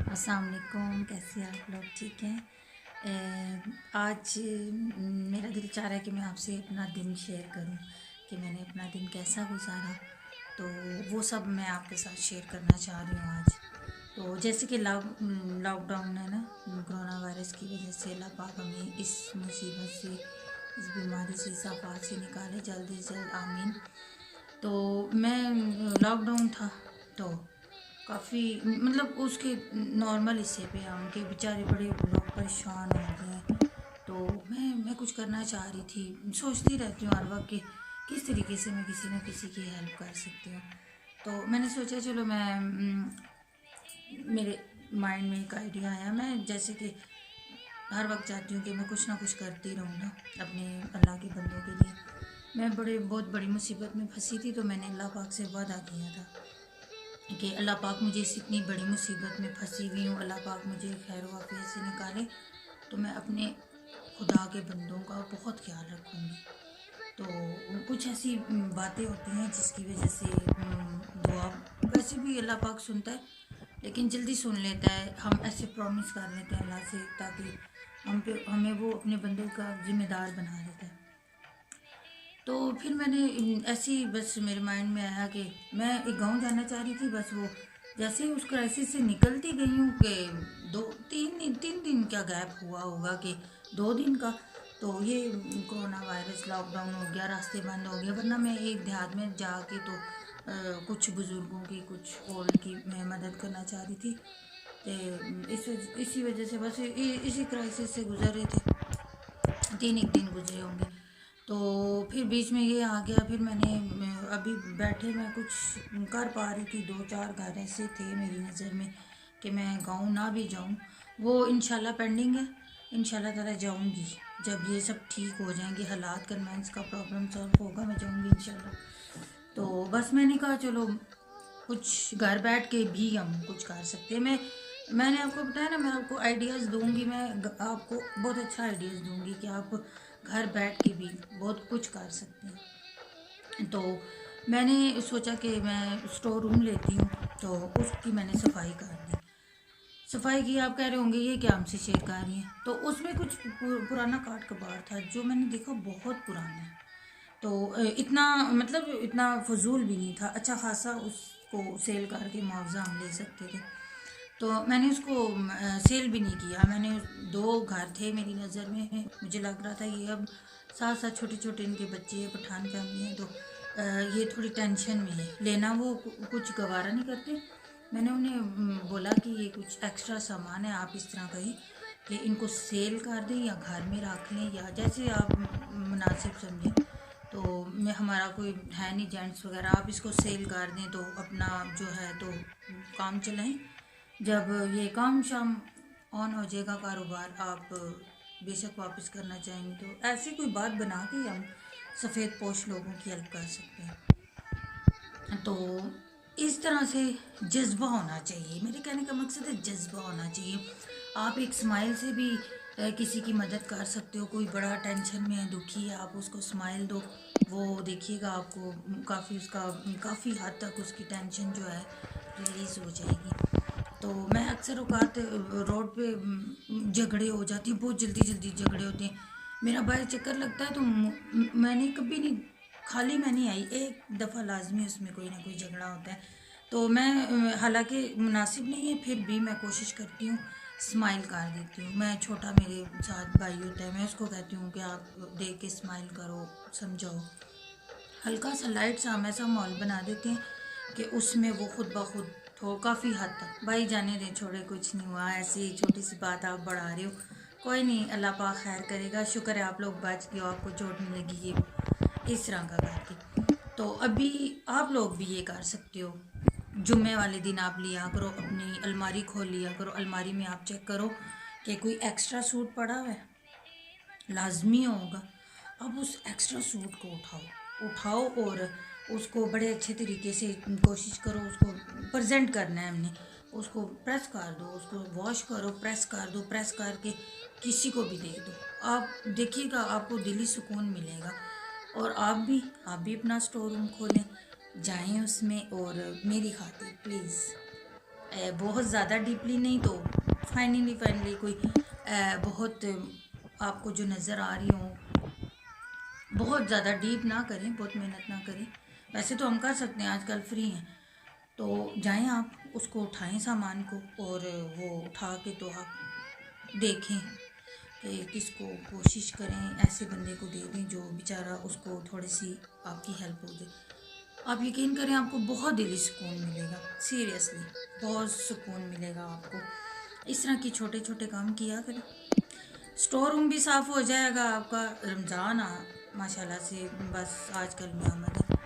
अस्सलाम वालेकुम। कैसे हैं आप लोग? ठीक हैं? आज मेरा दिल चाह रहा है कि मैं आपसे अपना दिन शेयर करूं कि मैंने अपना दिन कैसा गुजारा। तो वो सब मैं आपके साथ शेयर करना चाह रही हूँ आज। तो जैसे कि लॉकडाउन है ना, कोरोना वायरस की वजह से अल्लाह पाक हमें इस मुसीबत से, इस बीमारी से, इस आफात से निकाले जल्द से जल्द, आमीन। तो मैं लॉकडाउन था तो काफ़ी मतलब उसके नॉर्मल हिस्से पे हम के बेचारे बड़े लोग परेशान हो गए। तो मैं कुछ करना चाह रही थी, सोचती रहती हूँ हर वक्त कि किस तरीके से मैं किसी न किसी की हेल्प कर सकती हूँ। तो मैंने सोचा चलो मैं मेरे माइंड में एक आइडिया आया। मैं जैसे कि हर वक्त चाहती हूँ कि मैं कुछ ना कुछ करती रहूँ ना अपने अल्लाह के बंदों के लिए। मैं बहुत बड़ी मुसीबत में फंसी थी, तो मैंने अल्लाह पाक से वादा किया था कि अल्लाह पाक मुझे इस इतनी बड़ी मुसीबत में फंसी हुई हूँ, अल्लाह पाक मुझे खैर वाफियत से निकाले, तो मैं अपने खुदा के बंदों का बहुत ख्याल रखूँगी। तो कुछ ऐसी बातें होती हैं जिसकी वजह से दुआ वैसे भी अल्लाह पाक सुनता है, लेकिन जल्दी सुन लेता है। हम ऐसे प्रॉमिस कर लेते हैं अल्लाह से ताकि हमें वो अपने बंदों का जिम्मेदार बना देता है। तो फिर मैंने ऐसे ही बस मेरे माइंड में आया कि मैं एक गांव जाना चाह रही थी। बस वो जैसे ही उस क्राइसिस से निकलती गई हूँ कि 2 3 दिन का गैप हुआ होगा कि 2 दिन का, तो ये कोरोना वायरस लॉकडाउन हो गया, रास्ते बंद हो गए। वरना मैं एक देहात में जाके तो कुछ बुज़ुर्गों की, कुछ ओल्ड की मैं मदद करना चाह रही थी। तो इसी वजह से बस इसी क्राइसिस से गुजर रहे थे। 3 एक दिन गुजरे होंगे। तो फिर बीच में ये आ गया। फिर अभी बैठे मैं कुछ कर पा रही थी। 2 4 घर ऐसे थे मेरी नज़र में कि मैं गाँव ना भी जाऊँ, वो इंशाल्लाह पेंडिंग है। इंशाल्लाह ताला जाऊँगी जब ये सब ठीक हो जाएंगे हालात, कन्वेंस का प्रॉब्लम सॉल्व होगा, मैं जाऊँगी इंशाल्लाह। तो बस मैंने कहा चलो कुछ घर बैठ के भी हम कुछ कर सकते हैं। मैंने आपको बताया ना, मैं आपको आइडियाज़ दूंगी। आपको बहुत अच्छा आइडियाज़ दूंगी कि आप घर बैठ के भी बहुत कुछ कर सकते हैं। तो मैंने सोचा कि मैं स्टोर रूम लेती हूँ, तो उसकी मैंने सफाई कर दी। सफाई की, आप कह रहे होंगे ये क्या हमसे शेयर कर रही हैं। तो उसमें कुछ पुराना काट कबाड़ था जो मैंने देखा बहुत पुराना है। तो इतना मतलब इतना फजूल भी नहीं था, अच्छा खासा उसको सेल करके मुआवजा हम ले सकते थे। तो मैंने उसको सेल भी नहीं किया। मैंने 2 घर थे मेरी नज़र में, मुझे लग रहा था ये अब साथ साथ छोटे छोटे इनके बच्चे हैं, पठान फैमिली है, तो ये थोड़ी टेंशन में है, लेना वो कुछ गवारा नहीं करते। मैंने उन्हें बोला कि ये कुछ एक्स्ट्रा सामान है, आप इस तरह करें कि इनको सेल कर दें या घर में रख लें या जैसे आप मुनासिब समझें। तो मैं हमारा कोई है नहीं जेंट्स वगैरह, आप इसको सेल कर दें तो अपना जो है तो काम चलाएं। जब ये काम शाम ऑन हो जाएगा कारोबार, आप बेशक वापस करना चाहेंगे तो ऐसी कोई बात बना के हम सफ़ेद पोश लोगों की हेल्प कर सकते हैं। तो इस तरह से जज्बा होना चाहिए। मेरे कहने का मकसद है जज्बा होना चाहिए। आप एक स्माइल से भी किसी की मदद कर सकते हो। कोई बड़ा टेंशन में है, दुखी है, आप उसको स्माइल दो, वो देखिएगा आपको काफ़ी हद तक उसकी टेंशन जो है रिलीज़ हो जाएगी। तो मैं अक्सर औकात रोड पे झगड़े हो जाती हैं, बहुत जल्दी जल्दी झगड़े होते हैं। मेरा बाहर चक्कर लगता है तो मैंने कभी नहीं, खाली मैं नहीं आई, एक दफ़ा लाजमी उसमें कोई ना कोई झगड़ा होता है। तो मैं हालांकि मुनासिब नहीं है फिर भी मैं कोशिश करती हूँ स्माइल कर देती हूँ। मैं छोटा मेरे साथ भाई होता है, मैं उसको कहती हूँ कि आप देख के स्माइल करो, समझाओ। हल्का सा लाइट सा हम ऐसा माहौल बना देते हैं कि उसमें वो खुद ब खुद तो काफ़ी हद तक भाई जाने दें, छोड़े, कुछ नहीं हुआ, ऐसी छोटी सी बात आप बढ़ा रहे हो, कोई नहीं, अल्लाह पाक खैर करेगा, शुक्र है आप लोग बच गए हो, आपको चोट नहीं लगी, ये इस तरह का करके। तो अभी आप लोग भी ये कर सकते हो। जुम्मे वाले दिन आप लिया करो, अपनी अलमारी खोल लिया करो, अलमारी में आप चेक करो कि कोई एक्स्ट्रा सूट पड़ा हुआ है, लाजमी होगा। अब उस एक्स्ट्रा सूट को उठाओ उठाओ और उसको बड़े अच्छे तरीके से कोशिश करो, उसको प्रेजेंट करना है हमने, उसको प्रेस कर दो, उसको वॉश करो, प्रेस कर दो, प्रेस करके किसी को भी दे दो। आप देखिएगा आपको दिली सुकून मिलेगा। और आप भी अपना स्टोर रूम खोलें, जाएं उसमें और मेरी खातिर प्लीज़ बहुत ज़्यादा डीपली नहीं तो फाइनली कोई बहुत आपको जो नज़र आ रही हो, बहुत ज़्यादा डीप ना करें, बहुत मेहनत ना करें। वैसे तो हम कर सकते हैं, आजकल फ्री हैं। तो जाएं आप उसको उठाएं सामान को, और वो उठा के तो आप देखें कि किसको कोशिश करें ऐसे बंदे को दे दें जो बेचारा उसको थोड़ी सी आपकी हेल्प हो जाए। आप यकीन करें, आपको बहुत दिली सुकून मिलेगा, सीरियसली बहुत सुकून मिलेगा आपको। इस तरह की छोटे छोटे काम किया करें। स्टोर रूम भी साफ़ हो जाएगा आपका। रमज़ान माशाल्लाह से बस आजकल में आमद है,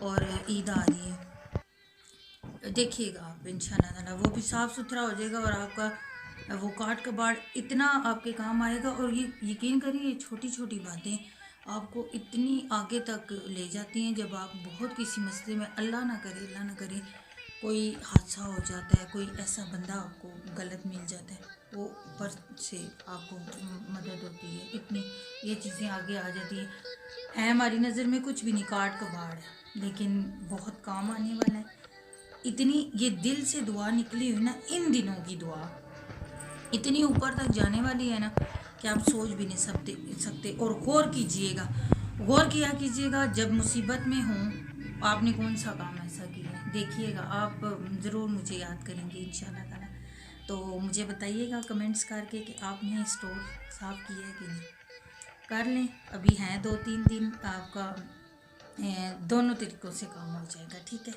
और ईद आ रही है, देखिएगा आप इंशाल्लाह ताला वो भी साफ़ सुथरा हो जाएगा, और आपका वो काट कबाड़ इतना आपके काम आएगा। और ये यकीन करिए, ये छोटी छोटी बातें आपको इतनी आगे तक ले जाती हैं। जब आप बहुत किसी मसले में, अल्लाह ना करे कोई हादसा हो जाता है, कोई ऐसा बंदा आपको गलत मिल जाता है, वो ऊपर से आपको मदद होती है, इतनी ये चीज़ें आगे आ जाती है हमारी नज़र में कुछ भी नहीं, काट कबाड़ है, लेकिन बहुत काम आने वाला है। इतनी ये दिल से दुआ निकली हुई ना, इन दिनों की दुआ इतनी ऊपर तक जाने वाली है ना कि आप सोच भी नहीं सकते। और गौर कीजिएगा, गौर किया कीजिएगा, जब मुसीबत में हों आपने कौन सा काम ऐसा किया, देखिएगा आप ज़रूर मुझे याद करेंगे इंशाल्लाह ताला। तो मुझे बताइएगा कमेंट्स करके कि आपने स्टोर साफ़ किया है कि नहीं। कर लें, अभी हैं 2-3 दिन, आपका दोनों तरीक़ों से काम हो जाएगा, ठीक है।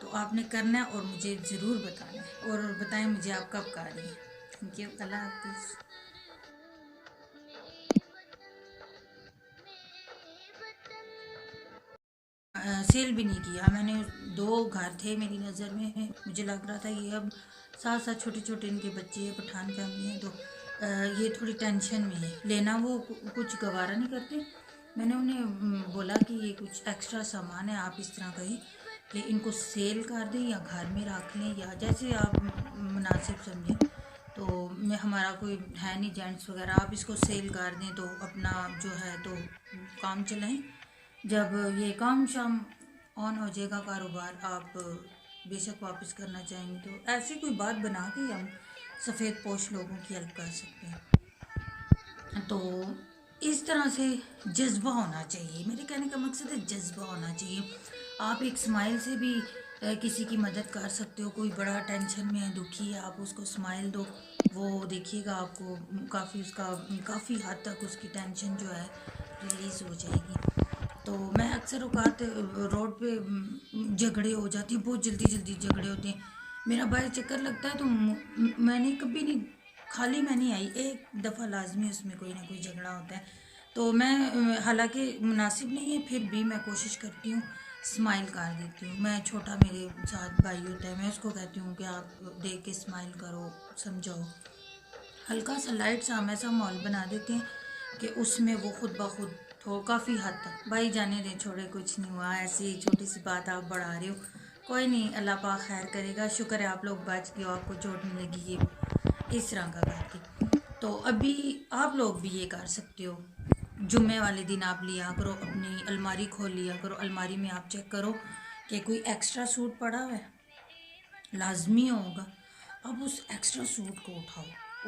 तो आपने करना है और मुझे ज़रूर बताना है, और बताएं मुझे आप कब कर रही हैं। थैंक यू, अल्लाह हाफिज़। सेल भी नहीं किया मैंने। 2 घर थे मेरी नज़र में, मुझे लग रहा था ये अब साथ साथ छोटे छोटे इनके बच्चे हैं, पठान फैमिली है, तो ये थोड़ी टेंशन में है, लेना वो कुछ गवारा नहीं करते। मैंने उन्हें बोला कि ये कुछ एक्स्ट्रा सामान है, आप इस तरह करें कि इनको सेल कर दें या घर में रख लें, या जैसे आप मुनासिब समझें। तो मैं, हमारा कोई है नहीं जेंट्स वगैरह, आप इसको सेल कर दें तो अपना जो है तो काम चलाएं। जब ये काम शाम ऑन हो जाएगा कारोबार, आप बेशक वापस करना चाहेंगे तो ऐसी कोई बात बना के हम सफ़ेद पोश लोगों की हेल्प कर सकते हैं। तो इस तरह से जज्बा होना चाहिए, मेरे कहने का मकसद है जज्बा होना चाहिए। आप एक स्माइल से भी किसी की मदद कर सकते हो। कोई बड़ा टेंशन में है, दुखी है, आप उसको स्माइल दो, वो देखिएगा आपको काफ़ी हद तक उसकी टेंशन जो है रिलीज़ हो जाएगी। तो मैं अक्सर औकात रोड पे झगड़े हो जाती हैं, बहुत जल्दी झगड़े होते हैं। मेरा बाहर चक्कर लगता है तो मैंने कभी नहीं, खाली मैं नहीं आई, एक दफ़ा लाजमी उसमें कोई ना कोई झगड़ा होता है। तो मैं हालांकि मुनासिब नहीं है, फिर भी मैं कोशिश करती हूँ स्माइल कर देती हूँ। मैं, छोटा मेरे साथ भाई होता है, मैं उसको कहती हूँ कि आप देख के स्माइल करो, समझाओ। हल्का सा लाइट सा हम ऐसा माहौल बना देते हैं कि उसमें वो खुद ब खुद तो काफ़ी हद तक, भाई जाने दें, छोड़े, कुछ नहीं हुआ, ऐसी छोटी सी बात आप बढ़ा रहे हो, कोई नहीं, अल्लाह पाक खैर करेगा, शुक्र है आप लोग बच गए हो, आपको चोट नहीं लगी, ये इस तरह का करके। तो अभी आप लोग भी ये कर सकते हो, जुम्मे वाले दिन आप लिया करो, अपनी अलमारी खोल लिया करो, अलमारी में आप चेक करो कि कोई एक्स्ट्रा सूट पड़ा हुआ है, लाजमी होगा। अब उस एक्स्ट्रा सूट को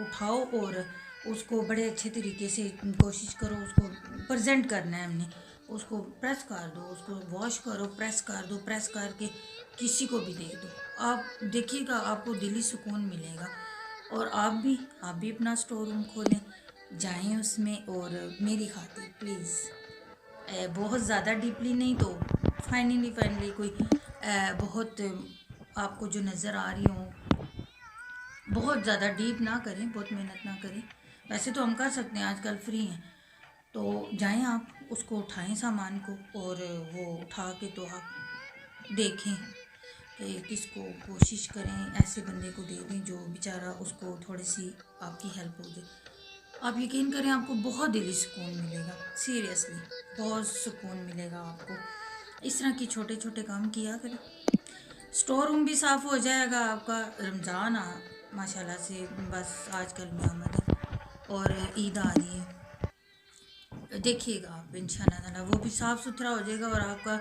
उठाओ और उसको बड़े अच्छे तरीके से कोशिश करो, उसको प्रेजेंट करना है हमने, उसको प्रेस कर दो, उसको वॉश करो, प्रेस कर दो, प्रेस करके किसी को भी दे दो। आप देखिएगा आपको दिली सुकून मिलेगा। और आप भी अपना स्टोर रूम खोलें, जाएं उसमें, और मेरी खातिर प्लीज़, बहुत ज़्यादा डीपली नहीं तो फाइनली कोई बहुत आपको जो नज़र आ रही हो, बहुत ज़्यादा डीप ना करें, बहुत मेहनत ना करें। वैसे तो हम कर सकते हैं, आजकल फ्री हैं। तो जाएं आप उसको उठाएं सामान को, और वो उठा के तो आप देखें कि किसको कोशिश करें ऐसे बंदे को दे दें जो बेचारा उसको थोड़ी सी आपकी हेल्प हो जाए। आप यकीन करें, आपको बहुत दिली सुकून मिलेगा, सीरियसली बहुत सुकून मिलेगा आपको। इस तरह की छोटे छोटे काम किया करें। स्टोर रूम भी साफ़ हो जाएगा आपका। रमज़ान माशाल्लाह से बस आजकल में आमद है, और ईद आ रही है, देखिएगा आप इंशाल्लाह ताला वो भी साफ़ सुथरा हो जाएगा, और आपका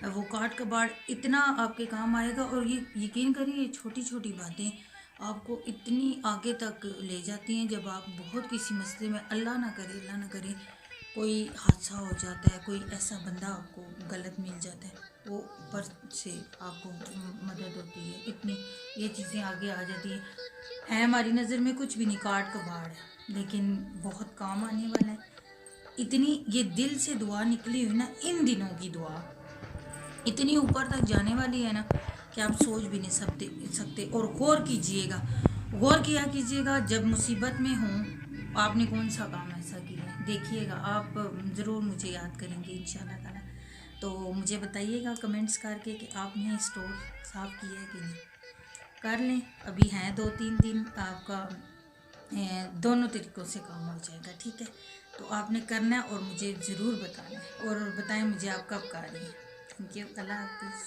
वो काट कबाड़ इतना आपके काम आएगा। और ये यकीन करिए, ये छोटी छोटी बातें आपको इतनी आगे तक ले जाती हैं। जब आप बहुत किसी मसले में, अल्लाह ना करे कोई हादसा हो जाता है, कोई ऐसा बंदा आपको गलत मिल जाता है, वो ऊपर से आपको मदद होती है, इतनी ये चीज़ें आगे आ जाती हैं। है हमारी नज़र में कुछ भी नहीं, काट कबाड़ है, लेकिन बहुत काम आने वाला है। इतनी ये दिल से दुआ निकली हुई ना, इन दिनों की दुआ इतनी ऊपर तक जाने वाली है ना कि आप सोच भी नहीं सकते। और गौर कीजिएगा, गौर किया कीजिएगा, जब मुसीबत में हों आपने कौन सा काम ऐसा किया है, देखिएगा आप ज़रूर मुझे याद करेंगे इंशाल्लाह ताला। तो मुझे बताइएगा कमेंट्स करके कि आपने स्टोर साफ़ किया है कि नहीं। कर लें, अभी हैं 2-3 दिन, आपका दोनों तरीक़ों से काम हो जाएगा, ठीक है। तो आपने करना है और मुझे ज़रूर बताना है, और बताएं मुझे आप कब कर रही हैं। थैंक यू, अल्लाह हाफिज़।